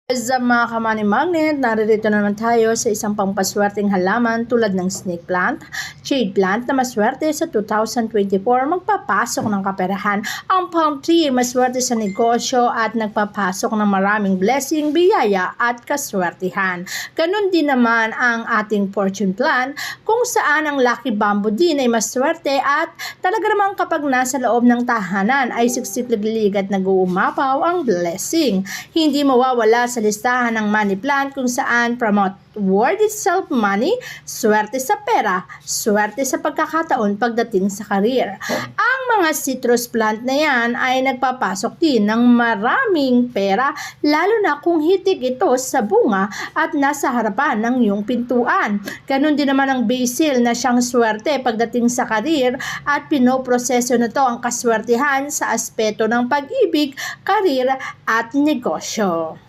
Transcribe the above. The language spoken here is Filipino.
Sa mga kamani magnet, naririto na naman tayo sa isang pampaswerteng halaman tulad ng snake plant, jade plant na maswerte sa 2024 magpapasok ng kaperahan. Ang palm tree maswerte sa negosyo at nagpapasok ng maraming blessing, biyaya at kaswertihan. Ganun din naman ang ating fortune plant kung saan ang lucky bamboo din ay maswerte at talaga namang kapag nasa loob ng tahanan ay siksik-liglig at nag-uumapaw ang blessing. Hindi mawawala sa listahan ng money plant kung saan promote word itself money, swerte sa pera, swerte sa pagkakataon pagdating sa career. Ang mga citrus plant na yan ay nagpapasok din ng maraming pera lalo na kung hitik ito sa bunga at nasa harapan ng iyong pintuan. Ganon din naman ang basil na siyang swerte pagdating sa career at pinoproseso na to ang kaswertihan sa aspeto ng pag-ibig, career at negosyo.